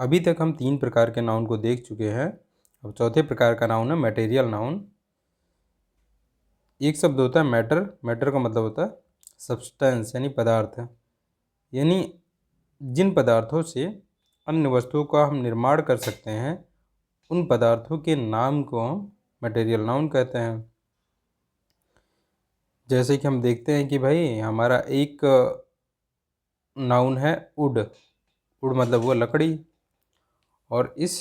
अभी तक हम 3 प्रकार के नाउन को देख चुके हैं। अब चौथे प्रकार का नाउन है मटेरियल नाउन। एक शब्द होता है मैटर। मैटर का मतलब होता है सब्सटेंस यानी पदार्थ, यानी जिन पदार्थों से अन्य वस्तुओं का हम निर्माण कर सकते हैं उन पदार्थों के नाम को हम मटेरियल नाउन कहते हैं। जैसे कि हम देखते हैं कि भाई हमारा एक नाउन है वुड। वुड मतलब वो लकड़ी, और इस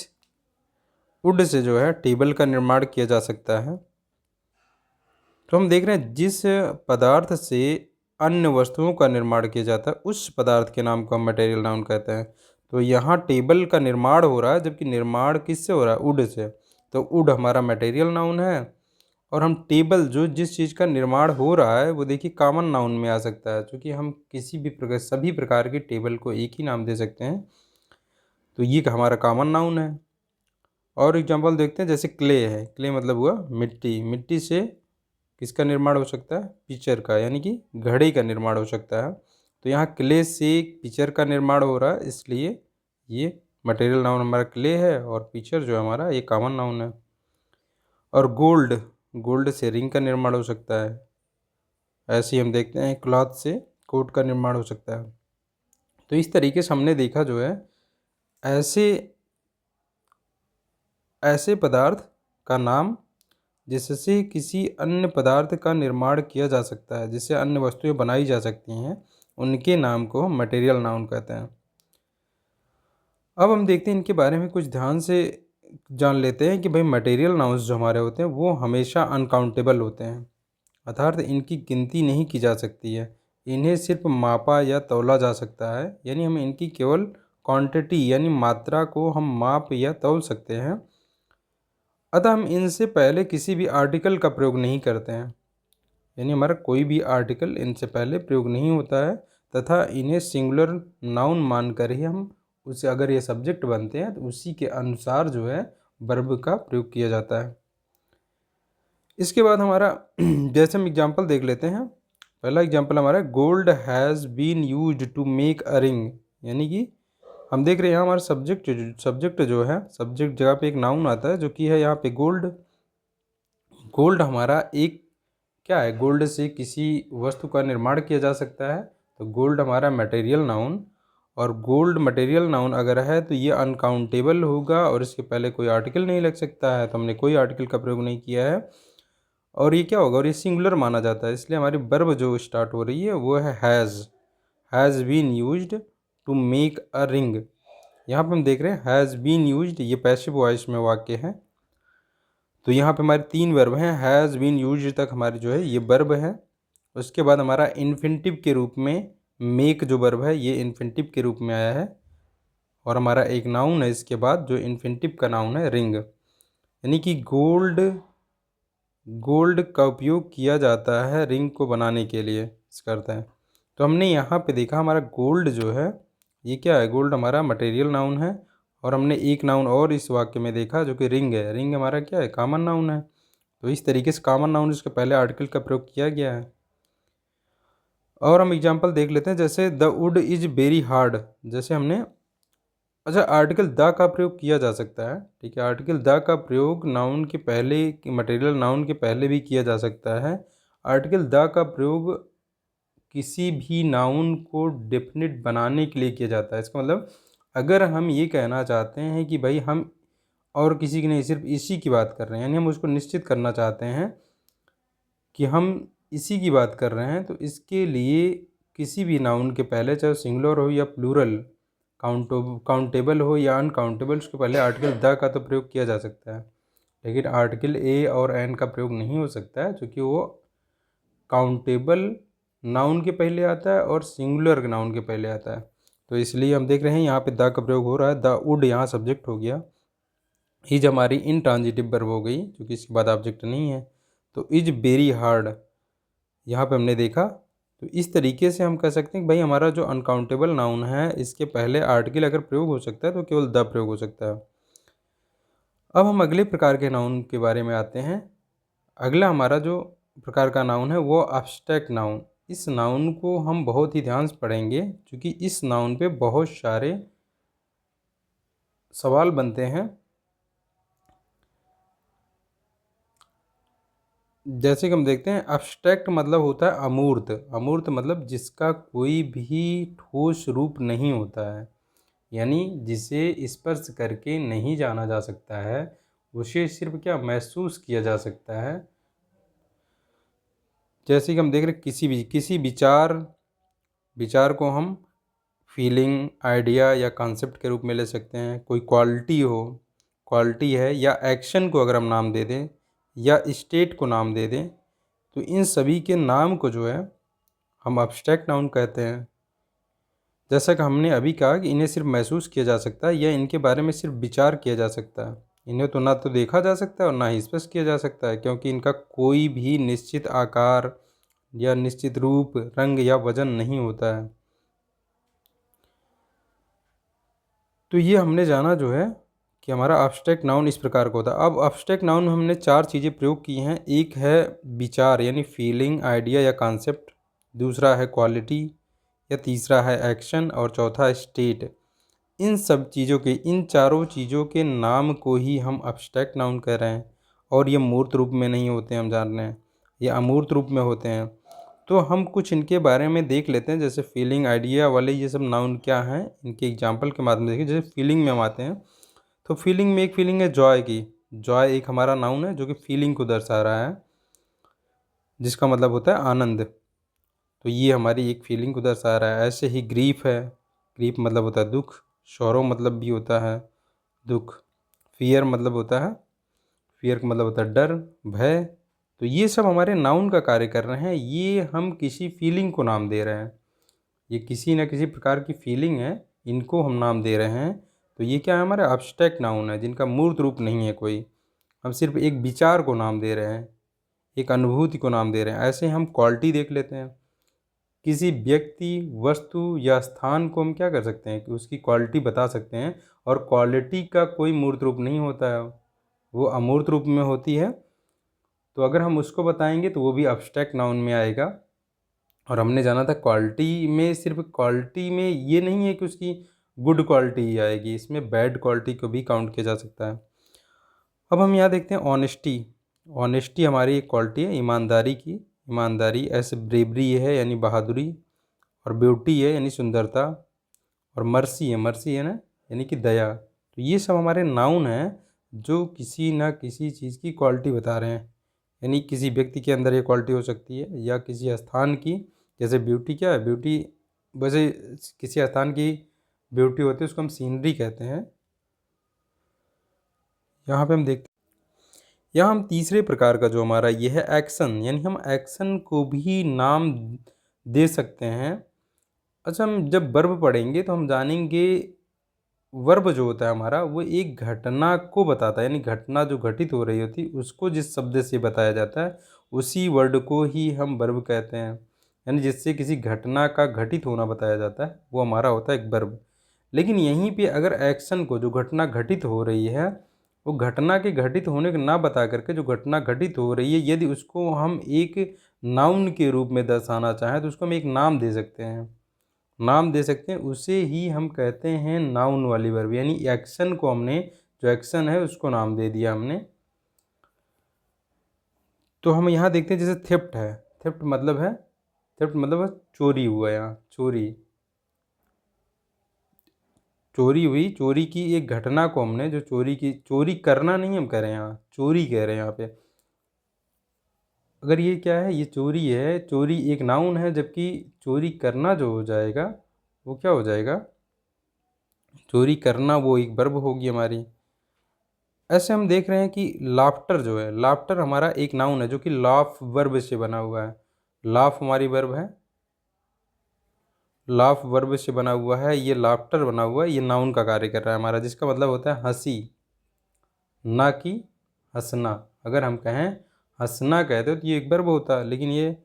वुड से जो है टेबल का निर्माण किया जा सकता है। तो हम देख रहे हैं जिस पदार्थ से अन्य वस्तुओं का निर्माण किया जाता है उस पदार्थ के नाम को हम मटेरियल नाउन कहते हैं। तो यहाँ टेबल का निर्माण हो रहा है, जबकि निर्माण किससे हो रहा है? Would say. तो वुड हमारा मटेरियल नाउन है। और हम टेबल जो जिस चीज़ का निर्माण हो रहा है वो देखिए कॉमन नाउन में आ सकता है, क्योंकि हम किसी भी प्रकार सभी प्रकार के टेबल को एक ही नाम दे सकते हैं। तो ये हमारा कॉमन नाउन है। और एग्जांपल देखते हैं, जैसे क्ले है। क्ले मतलब हुआ मिट्टी। मिट्टी से किसका निर्माण हो सकता है? पिक्चर का, यानी कि घड़े का निर्माण हो सकता है। तो यहाँ क्ले से पिक्चर का निर्माण हो रहा है, इसलिए ये मटेरियल नाउन हमारा क्ले है, और पिक्चर जो है हमारा ये कॉमन नाउन है। और गोल्ड, गोल्ड से रिंग का निर्माण हो सकता है। ऐसे ही हम देखते हैं क्लॉथ से कोट का निर्माण हो सकता है। तो इस तरीके से हमने देखा जो है ऐसे ऐसे पदार्थ का नाम जिससे किसी अन्य पदार्थ का निर्माण किया जा सकता है, जिससे अन्य वस्तुएं बनाई जा सकती हैं, उनके नाम को हम मटेरियल नाउन कहते हैं। अब हम देखते हैं इनके बारे में कुछ ध्यान से जान लेते हैं कि भाई मटेरियल नाउन्स जो हमारे होते हैं वो हमेशा अनकाउंटेबल होते हैं, अर्थात इनकी गिनती नहीं की जा सकती है। इन्हें सिर्फ मापा या तौला जा सकता है, यानी हम इनकी केवल क्वांटिटी यानी मात्रा को हम माप या तौल सकते हैं। अतः हम इनसे पहले किसी भी आर्टिकल का प्रयोग नहीं करते हैं, यानी हमारा कोई भी आर्टिकल इनसे पहले प्रयोग नहीं होता है, तथा इन्हें सिंगुलर नाउन मानकर ही हम उसे, अगर ये सब्जेक्ट बनते हैं तो उसी के अनुसार जो है वर्ब का प्रयोग किया जाता है। इसके बाद हमारा जैसे हम एग्जांपल देख लेते हैं। पहला एग्जांपल हमारा gold has been used to make a ring, यानी कि हम देख रहे हैं यहाँ हमारा सब्जेक्ट जो है, सब्जेक्ट जगह पे एक नाउन आता है जो कि है यहाँ पे गोल्ड। गोल्ड हमारा एक क्या है? गोल्ड से किसी वस्तु का निर्माण किया जा सकता है, तो गोल्ड हमारा मटेरियल नाउन। और गोल्ड मटेरियल नाउन अगर है तो ये अनकाउंटेबल होगा, और इसके पहले कोई आर्टिकल नहीं लग सकता है, तो हमने कोई आर्टिकल का प्रयोग नहीं किया है। और ये क्या होगा? और ये सिंगुलर माना जाता है, इसलिए हमारी वर्ब जो स्टार्ट हो रही है वो है has been used to make a ring. यहाँ पे हम देख रहे हैं हैज़ बीन यूज्ड, ये पैसिव वॉइस में वाक्य है। तो यहाँ पे हमारे 3 वर्ब हैं। हैज़ बीन यूज्ड तक हमारी जो है ये वर्ब है। उसके बाद हमारा इन्फिनिटिव के रूप में मेक जो वर्ब है ये इन्फिनिटिव के रूप में आया है, और हमारा एक नाउन है इसके बाद जो इन्फिनिटिव का नाउन है रिंग, यानी कि गोल्ड का उपयोग किया जाता है रिंग को बनाने के लिए, इसका अर्थ है। तो हमने यहाँ पे देखा हमारा गोल्ड जो है ये क्या है? गोल्ड हमारा मटेरियल नाउन है। और हमने एक नाउन और इस वाक्य में देखा जो कि रिंग है। रिंग हमारा क्या है? कॉमन नाउन है। तो इस तरीके से कॉमन नाउन इसके पहले आर्टिकल का प्रयोग किया गया है। और हम एग्जांपल देख लेते हैं, जैसे the wood is very hard. जैसे हमने, अच्छा, आर्टिकल द का प्रयोग किया जा सकता है, ठीक है। आर्टिकल द का प्रयोग नाउन के पहले, मटेरियल नाउन के पहले भी किया जा सकता है। आर्टिकल द का प्रयोग किसी भी नाउन को डेफिनेट बनाने के लिए किया जाता है। इसका मतलब अगर हम ये कहना चाहते हैं कि भाई हम और किसी की नहीं, सिर्फ इसी की बात कर रहे हैं, यानी हम उसको निश्चित करना चाहते हैं कि हम इसी की बात कर रहे हैं, तो इसके लिए किसी भी नाउन के पहले, चाहे सिंगुलर हो या प्लूरल, काउंटेबल हो या अनकाउंटेबल, उसके पहले आर्टिकल द का तो प्रयोग किया जा सकता है, लेकिन आर्टिकल ए और एन का प्रयोग नहीं हो सकता है, क्योंकि वो काउंटेबल नाउन के पहले आता है और सिंगुलर नाउन के पहले आता है। तो इसलिए हम देख रहे हैं यहाँ पे द का प्रयोग हो रहा है। द वुड यहाँ सब्जेक्ट हो गया, इज हमारी इंट्रांजिटिव वर्ब हो गई क्योंकि इसके बाद ऑब्जेक्ट नहीं है। तो इज वेरी हार्ड यहाँ पे हमने देखा। तो इस तरीके से हम कह सकते हैं कि भाई हमारा जो अनकाउंटेबल नाउन है इसके पहले आर्टिकल अगर प्रयोग हो सकता है तो केवल द प्रयोग हो सकता है। अब हम अगले प्रकार के नाउन के बारे में आते हैं। अगला हमारा जो प्रकार का नाउन है वो एब्स्ट्रैक्ट नाउन। इस नाउन को हम बहुत ही ध्यान से पढ़ेंगे, क्योंकि इस नाउन पे बहुत सारे सवाल बनते हैं, जैसे कि हम देखते हैं एब्स्ट्रैक्ट मतलब होता है अमूर्त। अमूर्त मतलब जिसका कोई भी ठोस रूप नहीं होता है, यानी जिसे स्पर्श करके नहीं जाना जा सकता है, उसे सिर्फ क्या महसूस किया जा सकता है। जैसे कि हम देख रहे हैं किसी विचार विचार को हम फीलिंग, आइडिया या कॉन्सेप्ट के रूप में ले सकते हैं। कोई क्वालिटी है या एक्शन को अगर हम नाम दे दें या स्टेट को नाम दे दें, तो इन सभी के नाम को जो है हम एब्स्ट्रैक्ट नाउन कहते हैं। जैसा कि हमने अभी कहा कि इन्हें सिर्फ महसूस किया जा सकता है या इनके बारे में सिर्फ विचार किया जा सकता है। इन्हें तो ना तो देखा जा सकता है और ना ही स्पर्श किया जा सकता है, क्योंकि इनका कोई भी निश्चित आकार या निश्चित रूप, रंग या वजन नहीं होता है। तो ये हमने जाना जो है कि हमारा एब्स्ट्रैक्ट नाउन इस प्रकार का होता है। अब एब्स्ट्रैक्ट नाउन में हमने 4 चीज़ें प्रयोग की हैं। एक है विचार यानी फीलिंग, आइडिया या कॉन्सेप्ट, दूसरा है क्वालिटी, या तीसरा है एक्शन, और चौथा है स्टेट। इन सब चीज़ों के, इन चारों चीज़ों के नाम को ही हम एब्स्ट्रैक्ट नाउन कह रहे हैं, और ये मूर्त रूप में नहीं होते हैं, हम जान रहे हैं, ये अमूर्त रूप में होते हैं। तो हम कुछ इनके बारे में देख लेते हैं, जैसे फीलिंग, आइडिया वाले ये सब नाउन क्या हैं, इनके एग्जाम्पल के माध्यम से देखिए। जैसे फीलिंग में हम आते हैं, तो फीलिंग में एक फीलिंग है जॉय की। जॉय एक हमारा नाउन है जो कि फीलिंग को दर्शा रहा है, जिसका मतलब होता है आनंद। तो ये हमारी एक फीलिंग को दर्शा रहा है। ऐसे ही ग्रीफ है, ग्रीफ मतलब होता है दुख। सौरो मतलब भी होता है दुख। फियर मतलब होता है, फियर का मतलब होता है डर, भय। तो ये सब हमारे नाउन का कार्य कर रहे हैं, ये हम किसी फीलिंग को नाम दे रहे हैं। ये किसी न किसी प्रकार की फीलिंग है, इनको हम नाम दे रहे हैं। तो ये क्या है, हमारे एब्स्ट्रैक्ट नाउन है जिनका मूर्त रूप नहीं है कोई। हम सिर्फ एक विचार को नाम दे रहे हैं, एक अनुभूति को नाम दे रहे हैं। ऐसे हम क्वालिटी देख लेते हैं। किसी व्यक्ति, वस्तु या स्थान को हम क्या कर सकते हैं कि उसकी क्वालिटी बता सकते हैं, और क्वालिटी का कोई मूर्त रूप नहीं होता है, वो अमूर्त रूप में होती है। तो अगर हम उसको बताएंगे तो वो भी एब्स्ट्रैक्ट नाउन में आएगा। और हमने जाना था क्वालिटी में, सिर्फ क्वालिटी में ये नहीं है कि उसकी गुड क्वालिटी ही आएगी, इसमें बैड क्वालिटी को भी काउंट किया जा सकता है। अब हम यहाँ देखते हैं ऑनेस्टी। ऑनेस्टी हमारी एक क्वालिटी है ईमानदारी की। ईमानदारी। ऐसे ब्रेवरी है यानी बहादुरी, और ब्यूटी है यानी सुंदरता, और मर्सी है ना यानी कि दया। तो ये सब हमारे नाउन हैं जो किसी ना किसी चीज़ की क्वालिटी बता रहे हैं। यानी किसी व्यक्ति के अंदर ये क्वालिटी हो सकती है, या किसी स्थान की। जैसे ब्यूटी क्या है, ब्यूटी वैसे किसी स्थान की ब्यूटी होती है, उसको हम सीनरी कहते हैं। यहाँ पे हम देखते हैं, यहाँ हम तीसरे प्रकार का जो हमारा ये है एक्शन, यानी हम एक्शन को भी नाम दे सकते हैं। अच्छा, हम जब वर्ब पढ़ेंगे तो हम जानेंगे वर्ब जो होता है हमारा, वो एक घटना को बताता है, यानी घटना जो घटित हो रही होती है उसको जिस शब्द से बताया जाता है, उसी वर्ड को ही हम वर्ब कहते हैं। यानी जिससे किसी घटना का घटित होना बताया जाता है, वो हमारा होता है एक वर्ब। लेकिन यहीं पे अगर एक्शन को, जो घटना घटित हो रही है, वो घटना के घटित होने को ना बता करके जो घटना घटित हो रही है, यदि उसको हम एक नाउन के रूप में दर्शाना चाहें तो उसको हम एक नाम दे सकते हैं। नाम दे सकते हैं, उसे ही हम कहते हैं नाउन वाली वर्ब। यानी एक्शन को हमने, जो एक्शन है उसको नाम दे दिया हमने। तो हम यहाँ देखते हैं जैसे थेफ्ट है। थेफ्ट मतलब है, थेफ्ट मतलब है चोरी हुआ। यहाँ चोरी, चोरी हुई, चोरी की एक घटना को हमने, जो चोरी की, चोरी करना नहीं हम कह रहे हैं, यहाँ चोरी कह रहे हैं यहाँ पे। अगर ये क्या है, ये चोरी है, चोरी एक नाउन है, जबकि चोरी करना जो हो जाएगा वो क्या हो जाएगा, चोरी करना वो एक वर्ब होगी हमारी। ऐसे हम देख रहे हैं कि लाफ्टर जो है, लाफ्टर हमारा एक नाउन है जो कि लाफ वर्ब से बना हुआ है। लाफ हमारी वर्ब है, लाफ वर्ब से बना हुआ है, ये लाफ्टर बना हुआ है, ये नाउन का कार्य कर रहा है हमारा, जिसका मतलब होता है हंसी, ना कि हंसना। अगर हम कहें हंसना कहते हो तो ये एक वर्ब होता है, लेकिन ये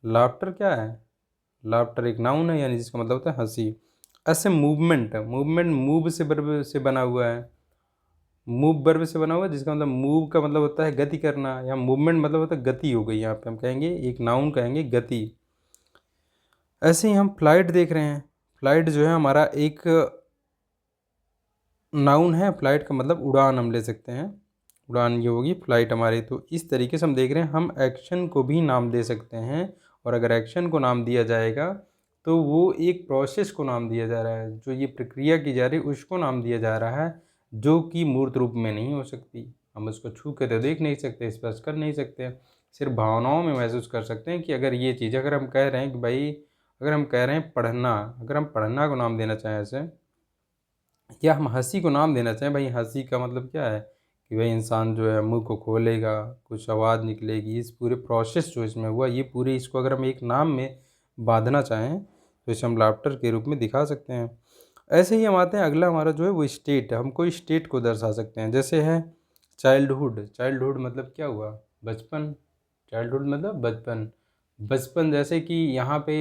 लाफ्टर क्या है, लाफ्टर एक नाउन है, यानी जिसका मतलब होता है हंसी। ऐसे मूवमेंट, मूवमेंट मूव से वर्ब से बना हुआ है, मूव वर्ब से बना हुआ है, जिसका मतलब मूव का मतलब होता है गति करना, या मूवमेंट मतलब होता है गति हो गई। यहाँ पे हम कहेंगे एक नाउन कहेंगे गति। ऐसे ही हम फ्लाइट देख रहे हैं। फ्लाइट जो है हमारा एक नाउन है, फ्लाइट का मतलब उड़ान हम ले सकते हैं, उड़ान ये होगी फ्लाइट हमारी। तो इस तरीके से हम देख रहे हैं हम एक्शन को भी नाम दे सकते हैं, और अगर एक्शन को नाम दिया जाएगा तो वो एक प्रोसेस को नाम दिया जा रहा है, जो ये प्रक्रिया की जा रही है उसको नाम दिया जा रहा है, जो कि मूर्त रूप में नहीं हो सकती। हम उसको छू के तो देख नहीं सकते, स्पर्श कर नहीं सकते, सिर्फ भावनाओं में महसूस कर सकते हैं कि अगर ये चीज़, अगर हम कह रहे हैं कि भाई, अगर हम कह रहे हैं पढ़ना, अगर हम पढ़ना को नाम देना चाहें ऐसे, या हम हंसी को नाम देना चाहें, भाई हंसी का मतलब क्या है कि भाई इंसान जो है मुंह को खोलेगा, कुछ आवाज़ निकलेगी, इस पूरे प्रोसेस जो इसमें हुआ, ये पूरे इसको अगर हम एक नाम में बांधना चाहें तो इसे हम लाफ्टर के रूप में दिखा सकते हैं। ऐसे ही हम आते हैं, अगला हमारा जो है वो स्टेट, हम कोई स्टेट को दर्शा सकते हैं, जैसे है चाइल्डहुड। चाइल्डहुड मतलब क्या हुआ, बचपन। चाइल्डहुड मतलब बचपन। बचपन जैसे कि यहाँ पे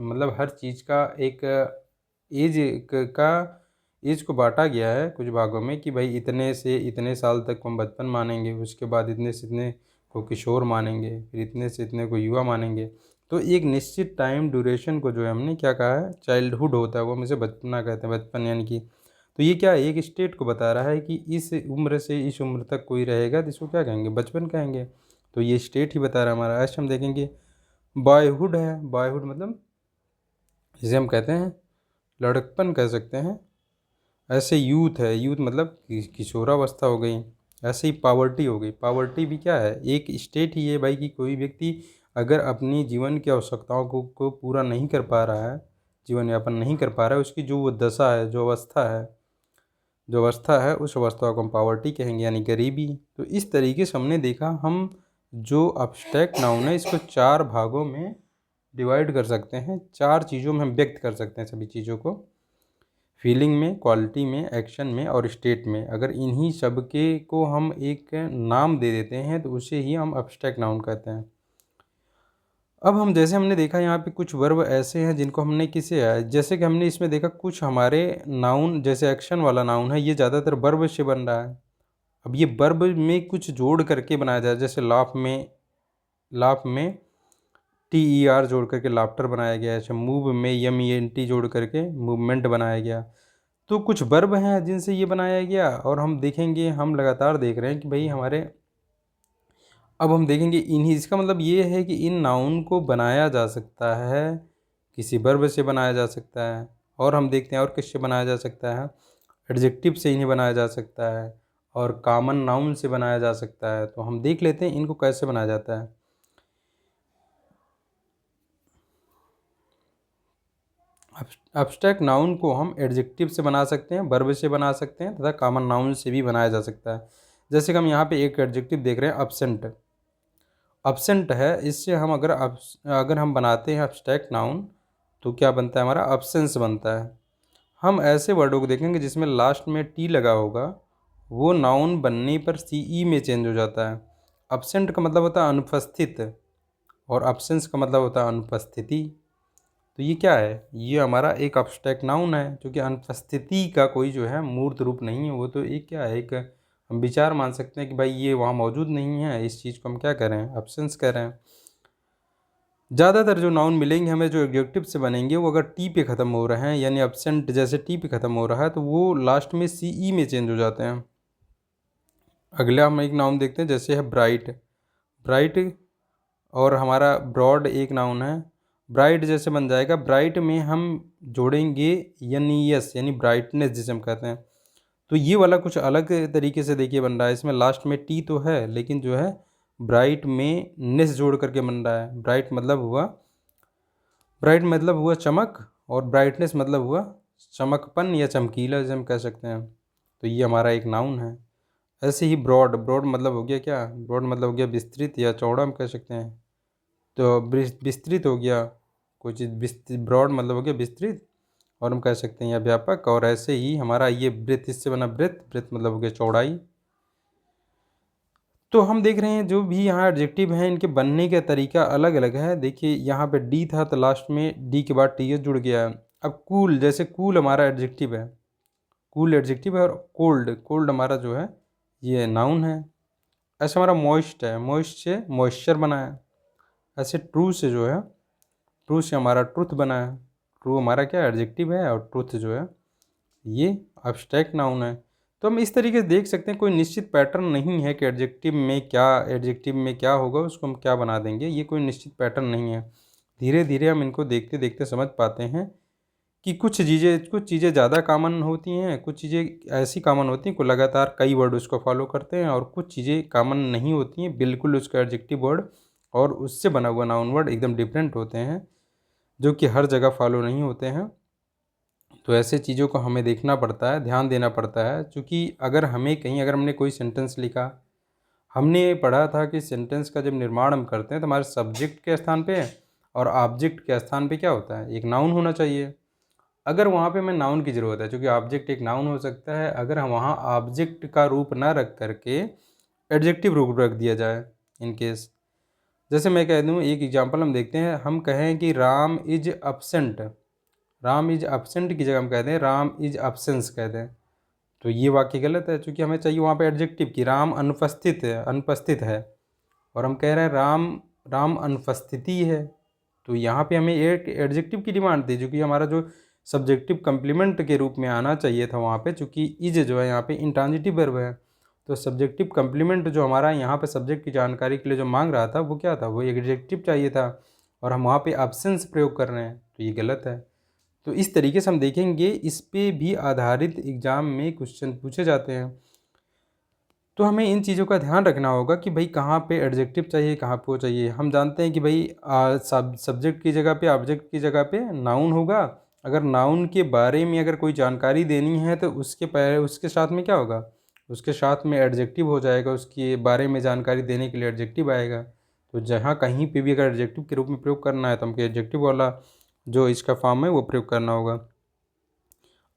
मतलब हर चीज़ का एक एज का एज को बांटा गया है कुछ भागों में, कि भाई इतने से इतने साल तक को हम बचपन मानेंगे, उसके बाद इतने से इतने को किशोर मानेंगे, फिर इतने से इतने को युवा मानेंगे। तो एक निश्चित टाइम ड्यूरेशन को जो है हमने क्या कहा है, चाइल्डहुड होता है, वो हम इसे बचपना कहते हैं, बचपन यानी कि। तो ये क्या है, एक स्टेट को बता रहा है कि इस उम्र से इस उम्र तक कोई रहेगा तो इसको क्या कहेंगे, बचपन कहेंगे। तो ये स्टेट ही बता रहा है हमारा। ऐसे हम देखेंगे बॉयहुड है, बॉयहुड मतलब जिसे हम कहते हैं लड़कपन कह सकते हैं। ऐसे यूथ है, यूथ मतलब किशोरावस्था हो गई। ऐसे ही पावर्टी हो गई, पावर्टी भी क्या है, एक स्टेट ही है भाई, कि कोई व्यक्ति अगर अपनी जीवन की आवश्यकताओं को पूरा नहीं कर पा रहा है, जीवन यापन नहीं कर पा रहा है, उसकी जो वो दशा है, जो अवस्था है, जो अवस्था है, उस अवस्था को हम पावर्टी कहेंगे, यानी गरीबी। तो इस तरीके से हमने देखा हम जो अब्स्ट्रैक्ट नाउन है इसको चार भागों में डिवाइड कर सकते हैं, चार चीज़ों में हम व्यक्त कर सकते हैं सभी चीज़ों को, फीलिंग में, क्वालिटी में, एक्शन में और स्टेट में। अगर इन्हीं सब के को हम एक नाम दे देते हैं तो उसे ही हम अब्स्ट्रैक्ट नाउन कहते हैं। अब हम जैसे हमने देखा यहाँ पे कुछ वर्ब ऐसे हैं जिनको हमने किसे जैसे कि हमने इसमें देखा कुछ हमारे नाउन, जैसे एक्शन वाला नाउन है ये ज़्यादातर वर्ब से बन रहा है। अब ये वर्ब में कुछ जोड़ करके बनाया जाए, जैसे लाफ में TER जोड़ करके लाफ्टर बनाया गया है। अच्छा, मूव में MENT जोड़ करके मूवमेंट बनाया गया। तो कुछ वर्ब हैं जिनसे ये बनाया गया, और हम देखेंगे, हम लगातार देख रहे हैं कि भाई हमारे, अब हम देखेंगे इन्हीं, इसका मतलब ये है कि इन नाउन को बनाया जा सकता है, किसी वर्ब से बनाया जा सकता है, और हम देखते हैं और किससे बनाया जा सकता है, एडजेक्टिव से इन्हें बनाया जा सकता है, और कॉमन नाउन से बनाया जा सकता है। तो हम देख लेते हैं इनको कैसे बनाया जाता है। अब्स्ट्रैक्ट नाउन को हम एडजेक्टिव से बना सकते हैं, वर्ब से बना सकते हैं, तथा कॉमन नाउन से भी बनाया जा सकता है। जैसे कि हम यहाँ पे एक एडजेक्टिव देख रहे हैं, अब्सेंट। अब्सेंट है, इससे हम अगर हम बनाते हैं अब्स्ट्रैक्ट नाउन तो क्या बनता है हमारा, अब्सेंस बनता है। हम ऐसे वर्डों को देखेंगे जिसमें लास्ट में टी लगा होगा, वो नाउन बनने पर CE में चेंज हो जाता है। अब्सेंट का मतलब होता है अनुपस्थित, और अब्सेंस का मतलब होता है अनुपस्थिति। तो ये क्या है, ये हमारा एक अब्स्ट्रैक्ट नाउन है, जो कि अनुपस्थिति का कोई जो है मूर्त रूप नहीं है, वो तो एक क्या है, एक हम विचार मान सकते हैं कि भाई ये वहाँ मौजूद नहीं है, इस चीज़ को हम क्या कह रहे हैं, अब्सेंस कह रहे हैं। ज़्यादातर जो नाउन मिलेंगे हमें जो एडजेक्टिव से बनेंगे, वो अगर टी पे ख़त्म हो रहे हैं, यानी अब्सेंट जैसे टी पे ख़त्म हो रहा है तो वो लास्ट में CE में चेंज हो जाते हैं। अगला हम एक नाउन देखते हैं, जैसे है ब्राइट। ब्राइट और हमारा ब्रॉड एक नाउन है। ब्राइट जैसे बन जाएगा, ब्राइट में हम जोड़ेंगे NES, यानी ब्राइटनेस जिसे हम कहते हैं। तो ये वाला कुछ अलग तरीके से देखिए बन रहा है, इसमें लास्ट में टी तो है लेकिन जो है ब्राइट में नेस जोड़ करके बन रहा है। ब्राइट मतलब हुआ चमक, और ब्राइटनेस मतलब हुआ चमकपन या चमकीला जिसे हम कह सकते हैं। तो ये हमारा एक नाउन है। ऐसे ही ब्रॉड, ब्रॉड मतलब हो गया क्या, ब्रॉड मतलब हो गया विस्तृत या चौड़ा हम कह सकते हैं। तो विस्तृत हो गया कोई चीज़, ब्रॉड मतलब हो गया विस्तृत, और हम कह सकते हैं या व्यापक। और ऐसे ही हमारा ये ब्रेथ, इससे बना ब्रेथ, ब्रेथ मतलब हो गया चौड़ाई। तो हम देख रहे हैं जो भी यहाँ एडजेक्टिव हैं इनके बनने का तरीका अलग अलग है। देखिए यहाँ पे डी था तो लास्ट में डी के बाद TH जुड़ गया है। अब कूल, जैसे कूल हमारा एडजेक्टिव है, कूल एडजेक्टिव है, और कोल्ड, कोल्ड हमारा जो है ये नाउन है। ऐसे हमारा मॉइस्ट है, मॉइस्ट से मॉइस्चर बना है। ऐसे ट्रू से जो है, ट्रू से हमारा ट्रुथ बना है। ट्रू हमारा क्या एडजेक्टिव है, और ट्रुथ जो है ये एब्स्ट्रैक्ट नाउन है। तो हम इस तरीके से देख सकते हैं, कोई निश्चित पैटर्न नहीं है कि एडजेक्टिव में क्या होगा उसको हम क्या बना देंगे, ये कोई निश्चित पैटर्न नहीं है। धीरे धीरे हम इनको देखते देखते समझ पाते हैं कि कुछ चीज़ें ज़्यादा कॉमन होती हैं, कुछ चीज़ें ऐसी कॉमन होती हैं को लगातार कई वर्ड उसको फॉलो करते हैं, और कुछ चीज़ें कॉमन नहीं होती हैं, बिल्कुल उसका एडजेक्टिव वर्ड और उससे बना हुआ नाउन वर्ड एकदम डिफरेंट होते हैं, जो कि हर जगह फॉलो नहीं होते हैं। तो ऐसे चीज़ों को हमें देखना पड़ता है, ध्यान देना पड़ता है, क्योंकि अगर हमने कोई सेंटेंस लिखा, हमने पढ़ा था कि सेंटेंस का जब निर्माण हम करते हैं तो हमारे सब्जेक्ट के स्थान पे और ऑब्जेक्ट के स्थान पे क्या होता है, एक नाउन होना चाहिए। अगर वहाँ पे हमें नाउन की ज़रूरत है, क्योंकि ऑब्जेक्ट एक नाउन हो सकता है, अगर हम वहाँ ऑब्जेक्ट का रूप ना रख करके एडजेक्टिव रूप रख दिया जाए, इन केस जैसे मैं कह दूँ, एक एग्जांपल हम देखते हैं, हम कहें कि Ram is absent, Ram is absent की जगह हम कहते हैं राम इज अपसेंस कहते हैं, तो ये वाक्य गलत है, क्योंकि हमें चाहिए वहाँ पे एडजेक्टिव कि राम अनुपस्थित है, और हम कह रहे हैं राम राम अनुपस्थिति है। तो यहाँ पे हमें एक एडजेक्टिव की डिमांड थी, जो कि हमारा जो सब्जेक्टिव कंप्लीमेंट के रूप में आना चाहिए था वहाँ पे, चूँकि इज जो है यहाँ पे इंट्रांजिटिव वर्ब है, तो सब्जेक्टिव कंप्लीमेंट जो हमारा यहाँ पे सब्जेक्ट की जानकारी के लिए जो मांग रहा था वो क्या था, वो एडजेक्टिव चाहिए था, और हम वहाँ पे एब्सेंस प्रयोग कर रहे हैं, तो ये गलत है। तो इस तरीके से हम देखेंगे, इस पे भी आधारित एग्ज़ाम में क्वेश्चन पूछे जाते हैं। तो हमें इन चीज़ों का ध्यान रखना होगा कि भाई कहाँ पे एडजेक्टिव चाहिए, कहाँ पे वो चाहिए। हम जानते हैं कि भाई सब्जेक्ट की जगह पे ऑब्जेक्ट की जगह पे नाउन होगा। अगर नाउन के बारे में अगर कोई जानकारी देनी है तो उसके साथ में क्या होगा, उसके साथ में एडजेक्टिव हो जाएगा, उसके बारे में जानकारी देने के लिए एडजेक्टिव आएगा। तो जहाँ कहीं पे भी अगर एडजेक्टिव के रूप में प्रयोग करना है तो हमको एडजेक्टिव वाला जो इसका फॉर्म है वो प्रयोग करना होगा।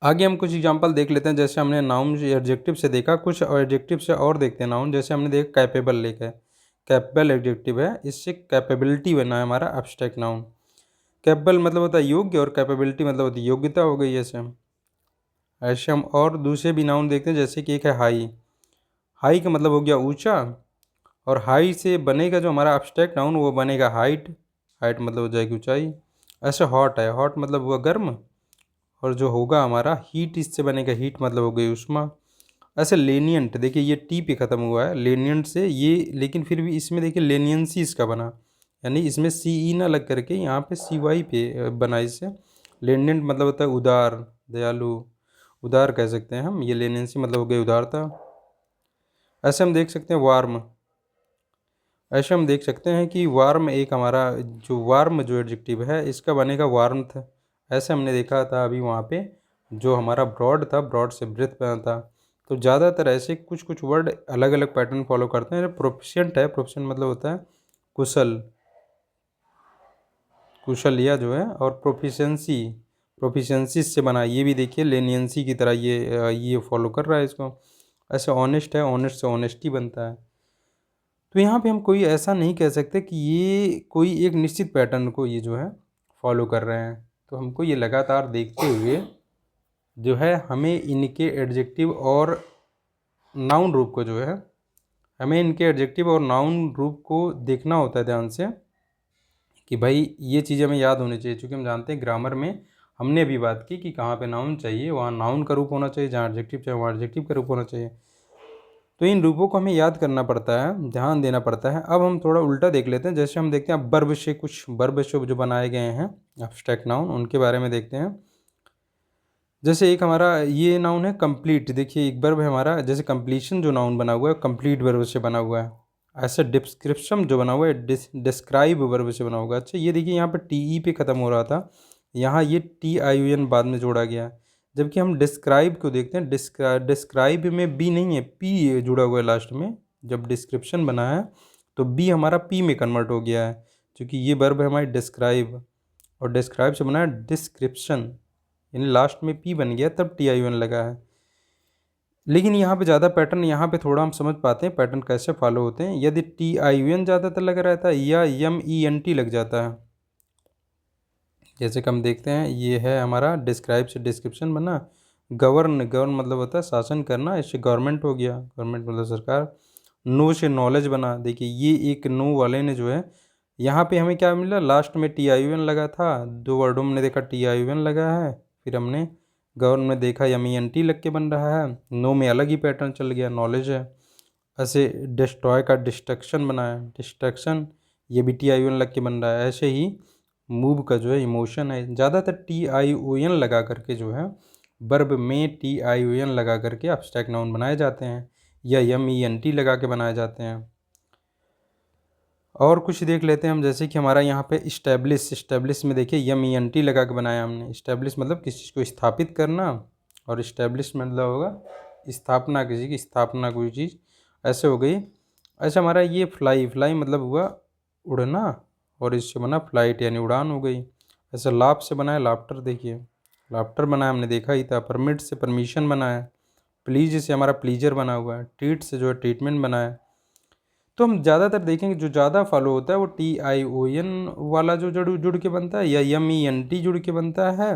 आगे हम कुछ एग्जांपल देख लेते हैं, जैसे हमने नाउन एडजेक्टिव से देखा, कुछ एडजेक्टिव से और देखते हैं नाउन। जैसे हमने देखा कैपेबल लेकर है, कैपेबल एडजेक्टिव है, इससे कैपेबिलिटी बना है हमारा एब्स्ट्रैक्ट नाउन। कैपेबल मतलब होता है योग्य, और कैपेबिलिटी मतलब होती है योग्यता हो गई। ऐसे हम और दूसरे भी नाउन देखते हैं, जैसे कि एक है हाई। हाई का मतलब हो गया ऊंचा, और हाई से बनेगा जो हमारा एब्स्ट्रैक्ट नाउन वो बनेगा हाइट। हाइट मतलब हो जाएगी ऊंचाई। ऐसे हॉट है, हॉट मतलब हुआ गर्म, और जो होगा हमारा हीट, इससे बनेगा हीट मतलब हो गई उष्मा। ऐसे लेनियंट, देखिए ये टी पे ख़त्म हुआ है लेनियंट से ये, लेकिन फिर भी इसमें देखिए लेनियंसी इसका बना, यानी इसमें सी ई ना लग करके यहाँ पे सी वाई पे बना इससे। लेनियंट मतलब होता है उदार, दयालु, उदार कह सकते हैं हम। ये लेनियंसी मतलब हो गई उदारता। ऐसे हम देख सकते हैं वार्म। ऐसे हम देख सकते हैं कि वार्म एक हमारा जो एडजेक्टिव है इसका बनेगा वार्मथ। ऐसे हमने देखा था अभी वहाँ पे जो हमारा ब्रॉड था, ब्रॉड से ब्रेथ बना था। तो ज़्यादातर ऐसे कुछ कुछ वर्ड अलग अलग पैटर्न फॉलो करते हैं। प्रोफिशिएंट है, प्रोफिशिएंट मतलब होता है कुशल, कुशलिया जो है, और प्रोफिशेंसी, प्रोफिशेंसी से बना, ये भी देखिए लेनियंसी की तरह ये फॉलो कर रहा है इसको। ऐसे ऑनेस्ट है, ऑनेस्ट से ऑनेस्टी बनता है। तो यहाँ पे हम कोई ऐसा नहीं कह सकते कि ये कोई एक निश्चित पैटर्न को ये जो है फॉलो कर रहे हैं। तो हमको ये लगातार देखते हुए जो है हमें इनके एडजेक्टिव और नाउन रूप को जो है, हमें इनके एडजेक्टिव और नाउन रूप को देखना होता है ध्यान से, कि भाई ये चीज़ें हमें याद होनी चाहिए। क्योंकि हम जानते हैं ग्रामर में हमने अभी बात की कि कहाँ पे नाउन चाहिए वहाँ नाउन का रूप होना चाहिए, जहाँ एडजेक्टिव चाहिए वहाँ एडजेक्टिव का रूप होना चाहिए। तो इन रूपों को हमें याद करना पड़ता है, ध्यान देना पड़ता है। अब हम थोड़ा उल्टा देख लेते हैं, जैसे हम देखते हैं अब वर्ब से, कुछ वर्ब से जो बनाए गए हैं एब्स्ट्रैक्ट नाउन, उनके बारे में देखते हैं। जैसे एक हमारा ये नाउन है कंप्लीट। देखिए एक वर्ब है हमारा, जैसे कंप्लीशन जो नाउन बना हुआ है कंप्लीट वर्ब से बना हुआ है। ऐसे डिस्क्रिप्शन जो बना हुआ है डिस्क्राइब वर्ब से बना होगा। अच्छा ये देखिए यहाँ पर टी ई पे ख़त्म हो रहा था, यहाँ ये टी आई यू एन बाद में जोड़ा गया है। जबकि हम डिस्क्राइब को देखते हैं, डिस्क्राइब में बी नहीं है, पी जुड़ा हुआ है लास्ट में। जब डिस्क्रिप्शन बना है तो बी हमारा पी में कन्वर्ट हो गया है, क्योंकि ये वर्ब है हमारी डिस्क्राइब, और डिस्क्राइब से बना है डिस्क्रिप्शन, यानी लास्ट में पी बन गया तब टी आई यू एन लगा है। लेकिन यहाँ पे ज़्यादा पैटर्न, यहाँ पे थोड़ा हम समझ पाते हैं पैटर्न कैसे फॉलो होते हैं। यदि टी आई यू एन ज़्यादातर लगा रहता है या एम ई एन टी लग जाता है, जैसे कि हम देखते हैं ये है हमारा डिस्क्राइब से डिस्क्रिप्शन बना। गवर्न, गवर्न मतलब होता है शासन करना, इससे गवर्नमेंट हो गया, गवर्नमेंट मतलब सरकार। नो से नॉलेज बना। देखिए ये एक नो वाले ने जो है यहाँ पे हमें क्या मिला, लास्ट में टी आई यू एन लगा था, दो वर्डों में हमने देखा टी आई यू एन लगा है, फिर हमने गवर्न में देखा MENT लग के बन रहा है, नो में अलग ही पैटर्न चल गया, नॉलेज है। ऐसे डिस्ट्रॉय का डिस्ट्रक्शन बनाया, डिस्ट्रक्शन ये भी TION लग के बन रहा है। ऐसे ही मूव का जो है इमोशन है, ज़्यादातर TION लगा करके जो है वर्ब में TION लगा करके एब्स्ट्रैक्ट नाउन बनाए जाते हैं, या MENT लगा के बनाए जाते हैं। और कुछ देख लेते हैं हम, जैसे कि हमारा यहाँ पे इस्टेब्लिश में देखिए MENT लगा के बनाया हमने। इस्टेब्लिश मतलब किसी चीज़ को स्थापित करना, और इस्टेब्लिश मतलब होगा स्थापना, किसी की स्थापना, कोई चीज़ ऐसे हो गई। अच्छा, हमारा ये फ्लाई मतलब हुआ उड़ना, और इससे बना फ्लाइट यानी उड़ान हो गई। ऐसे लाफ से बनाया लाफ्टर, देखिए लाफ्टर बनाया, हमने देखा ही था। परमिट से परमिशन बनाया, प्लीज से हमारा प्लीजर बना हुआ है, ट्रीट से जो है ट्रीटमेंट बनाया। तो हम ज़्यादातर देखेंगे जो ज़्यादा फॉलो होता है वो TION वाला जो जुड़ के बनता है, या MENT जुड़ के बनता है,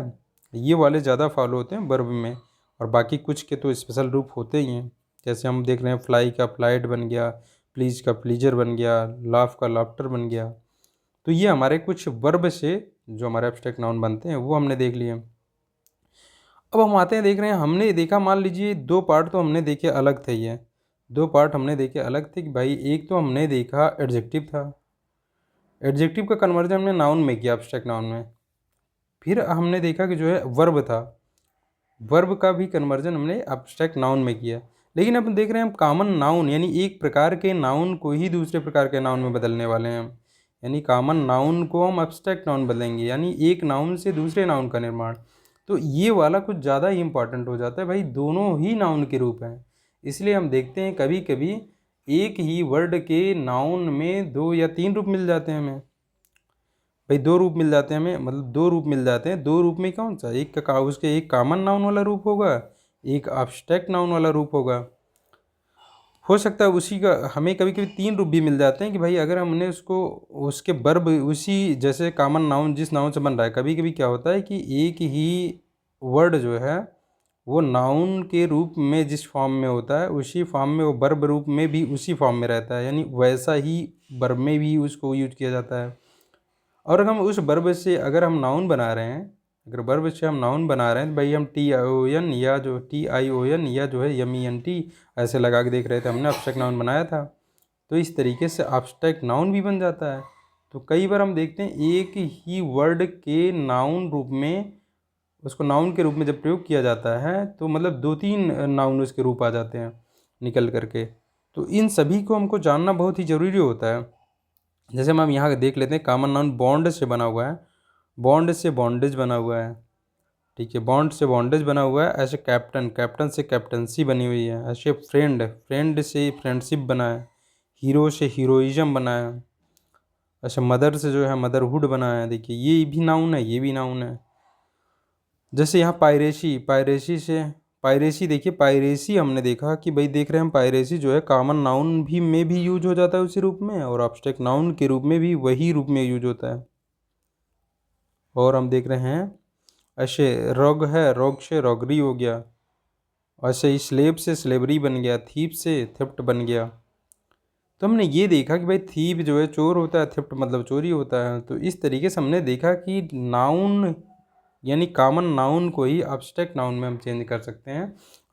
ये वाले ज़्यादा फॉलो होते हैं वर्ब में। और बाकी कुछ के तो स्पेशल रूप होते ही हैं, जैसे हम देख रहे हैं फ्लाई का फ्लाइट बन गया, प्लीज का प्लीजर बन गया, लाफ का लाफ्टर बन गया। तो ये हमारे कुछ वर्ब से जो हमारे एब्स्ट्रैक्ट नाउन बनते हैं वो हमने देख लिए। अब हम आते हैं, देख रहे हैं, हमने देखा, मान लीजिए दो पार्ट तो हमने देखे अलग थे, ये दो पार्ट हमने देखे अलग थे कि भाई एक तो हमने देखा एडजेक्टिव था, एडजेक्टिव का कन्वर्जन हमने नाउन में किया एब्स्ट्रैक्ट नाउन में। फिर हमने देखा कि जो है वर्ब था, वर्ब का भी कन्वर्जन हमने एब्स्ट्रैक्ट नाउन में किया। लेकिन अब देख रहे हैं हम कॉमन नाउन, यानी एक प्रकार के नाउन को ही दूसरे प्रकार के नाउन में बदलने वाले हैं हम। यानी कॉमन नाउन को हम एब्स्ट्रैक्ट नाउन बदलेंगे, यानी एक नाउन से दूसरे नाउन का निर्माण। तो ये वाला कुछ ज़्यादा ही इंपॉर्टेंट हो जाता है भाई, दोनों ही नाउन के रूप हैं। इसलिए हम देखते हैं कभी कभी एक ही वर्ड के नाउन में 2 या 3 रूप मिल जाते हैं हमें। भाई 2 रूप मिल जाते हैं हमें, मतलब 2 रूप मिल जाते हैं। 2 रूप में कौन सा, एक का उसके एक कॉमन नाउन वाला रूप होगा, एक एब्स्ट्रैक्ट नाउन वाला रूप होगा। हो सकता है उसी का हमें कभी कभी 3 रूप भी मिल जाते हैं कि भाई अगर हमने उसको उसके वर्ब उसी जैसे कॉमन नाउन जिस नाउन से बन रहा है, कभी कभी क्या होता है कि एक ही वर्ड जो है वो नाउन के रूप में जिस फॉर्म में होता है उसी फॉर्म में वो वर्ब रूप में भी उसी फॉर्म में रहता है, यानी वैसा ही वर्ब में भी उसको यूज किया जाता है। और अगर हम उस वर्ब से अगर हम नाउन बना रहे हैं, अगर वर्ब से हम नाउन बना रहे हैं तो भाई हम TION या जो TION या जो है MENT ऐसे लगा के देख रहे थे, हमने एब्स्ट्रैक्ट नाउन बनाया था। तो इस तरीके से एब्स्ट्रैक्ट नाउन भी बन जाता है। तो कई बार हम देखते हैं एक ही वर्ड के नाउन रूप में, उसको नाउन के रूप में जब प्रयोग किया जाता है तो मतलब 2-3 नाउन उसके रूप आ जाते हैं निकल करके। तो इन सभी को हमको जानना बहुत ही ज़रूरी होता है। जैसे हम यहाँ देख लेते हैं, कॉमन नाउन बॉन्ड से बना हुआ है, बॉन्ड से बॉन्डेज बना हुआ है, ठीक है, बॉन्ड से बॉन्डेज बना हुआ है। ऐसे कैप्टन, कैप्टन से कैप्टनसी बनी हुई है। ऐसे फ्रेंड, फ्रेंड से फ्रेंडशिप बना है। हीरो से हीरोइज्म बना है। अच्छा, मदर से जो है मदरहुड बना है। देखिए ये भी नाउन है, ये भी नाउन है। जैसे यहाँ पायरेसी, पायरेसी से पायरेसी, देखिए पायरेसी हमने देखा कि भाई देख रहे हैं हम पायरेसी जो है कॉमन नाउन भी में भी यूज हो जाता है उसी रूप में, और एब्स्ट्रैक्ट नाउन के रूप में भी वही रूप में यूज होता है। और हम देख रहे हैं ऐसे रॉग है, रॉग से रॉगरी हो गया। ऐसे ही स्लेब से स्लेवरी बन गया, थीप से थेफ्ट बन गया। तो हमने ये देखा कि भाई थीप जो है चोर होता है, थेफ्ट मतलब चोरी होता है। तो इस तरीके से हमने देखा कि नाउन यानी कॉमन नाउन को ही एब्स्ट्रैक्ट नाउन में हम चेंज कर सकते हैं।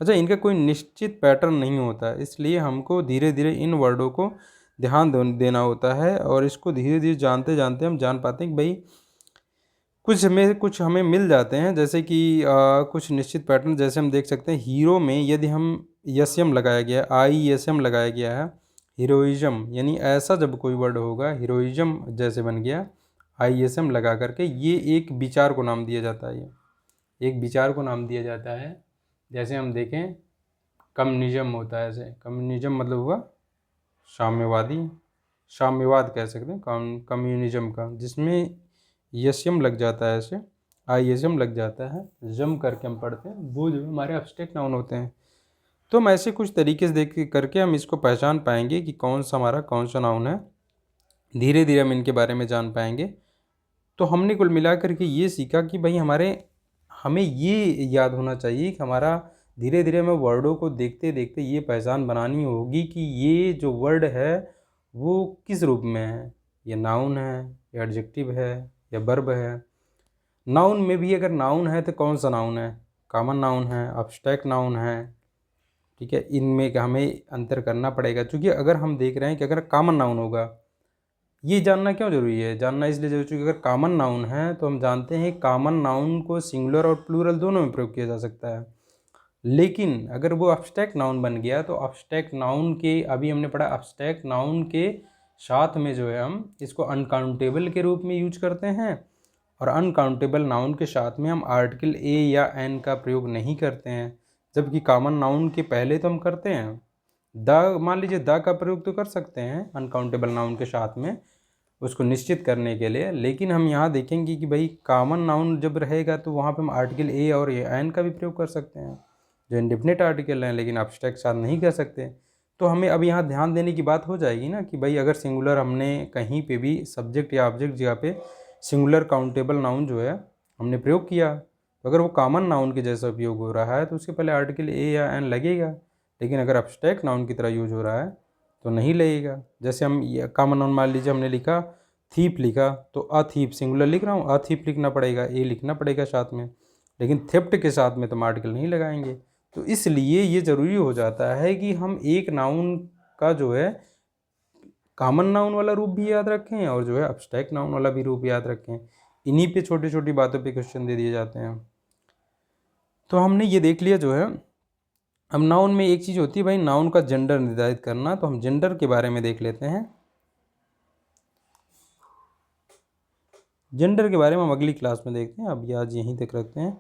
अच्छा, इनका कोई निश्चित पैटर्न नहीं होता है, इसलिए हमको धीरे धीरे इन वर्डों को ध्यान देना होता है, और इसको धीरे धीरे जानते जानते हम जान पाते हैं कि भाई कुछ हमें मिल जाते हैं। जैसे कि कुछ निश्चित पैटर्न जैसे हम देख सकते हैं, हीरो में यदि हम YM लगाया गया, ISM लगाया गया है, हीरोइज्म यानी ऐसा जब कोई वर्ड होगा हीरोइज्म जैसे बन गया, ISM लगा करके ये एक विचार को नाम दिया जाता है। ये एक विचार को नाम दिया जाता है। जैसे हम देखें कम्युनिज्म होता है, ऐसे कम्युनिज्म मतलब हुआ साम्यवादी, साम्यवाद कह सकते हैं कम्युनिज्म का, जिसमें YM लग जाता है, ऐसे ISM लग जाता है, जम करके हम पढ़ते हैं, वो जो हमारे एब्स्ट्रैक्ट नाउन होते हैं। तो हम ऐसे कुछ तरीके से देख करके हम इसको पहचान पाएंगे कि कौन सा हमारा कौन सा नाउन है। धीरे धीरे हम इनके बारे में जान पाएंगे। तो हमने कुल मिला करके ये सीखा कि भाई हमें ये याद होना चाहिए कि हमारा धीरे धीरे हमें वर्डों को देखते देखते ये पहचान बनानी होगी कि ये जो वर्ड है वो किस रूप में है, ये नाउन है या एडजेक्टिव है या वर्ब है। नाउन में भी अगर नाउन है तो कौन सा नाउन है, कॉमन नाउन है, अब्स्ट्रैक्ट नाउन है, ठीक है। इनमें हमें अंतर करना पड़ेगा, क्योंकि अगर हम देख रहे हैं कि अगर कॉमन नाउन होगा, ये जानना क्यों ज़रूरी है, जानना इसलिए जरूरी है, अगर कॉमन नाउन है तो हम जानते हैं कॉमन नाउन को सिंगुलर और प्लूरल दोनों में प्रयोग किया जा सकता है। लेकिन अगर वो अब्स्ट्रैक्ट नाउन बन गया तो अब्स्ट्रैक्ट नाउन के, अभी हमने पढ़ा अब्स्ट्रैक्ट नाउन के साथ में जो है हम इसको अनकाउंटेबल के रूप में यूज करते हैं, और अनकाउंटेबल नाउन के साथ में हम आर्टिकल ए या एन का प्रयोग नहीं करते हैं, जबकि कॉमन नाउन के पहले तो हम करते हैं। द, मान लीजिए द का प्रयोग तो कर सकते हैं अनकाउंटेबल नाउन के साथ में उसको निश्चित करने के लिए, लेकिन हम यहाँ देखेंगे कि भाई कॉमन नाउन जब रहेगा तो वहाँ पे हम आर्टिकल ए और एन का भी प्रयोग कर सकते हैं जो इंडिफिनिट आर्टिकल हैं, लेकिन अब्स्ट्रैक्ट साथ नहीं कर सकते। तो हमें अब यहाँ ध्यान देने की बात हो जाएगी ना कि भाई अगर सिंगुलर हमने कहीं पे भी सब्जेक्ट या ऑब्जेक्ट जगह पे सिंगुलर काउंटेबल नाउन जो है हमने प्रयोग किया, तो अगर वो कॉमन नाउन के जैसा उपयोग हो रहा है तो उसके पहले आर्टिकल ए या एन लगेगा, लेकिन अगर अब्स्ट्रैक्ट नाउन की तरह यूज हो रहा है तो नहीं लगेगा। जैसे हम कॉमन नाउन मान लीजिए हमने लिखा थीप लिखा, तो अ थीप सिंगुलर लिख रहा हूँ, अ थीप लिखना पड़ेगा, ए लिखना पड़ेगा साथ में, लेकिन थेफ्ट के साथ में तो हम आर्टिकल नहीं लगाएंगे। तो इसलिए ये ज़रूरी हो जाता है कि हम एक नाउन का जो है कॉमन नाउन वाला रूप भी याद रखें और जो है अब्स्ट्रैक्ट नाउन वाला भी रूप याद रखें। इन्हीं पे छोटी छोटी बातों पे क्वेश्चन दे दिए जाते हैं। तो हमने ये देख लिया जो है। अब नाउन में एक चीज़ होती है भाई, नाउन का जेंडर निर्धारित करना, तो हम जेंडर के बारे में देख लेते हैं। जेंडर के बारे में हम अगली क्लास में देखते हैं, अभी आज यहीं तक रखते हैं।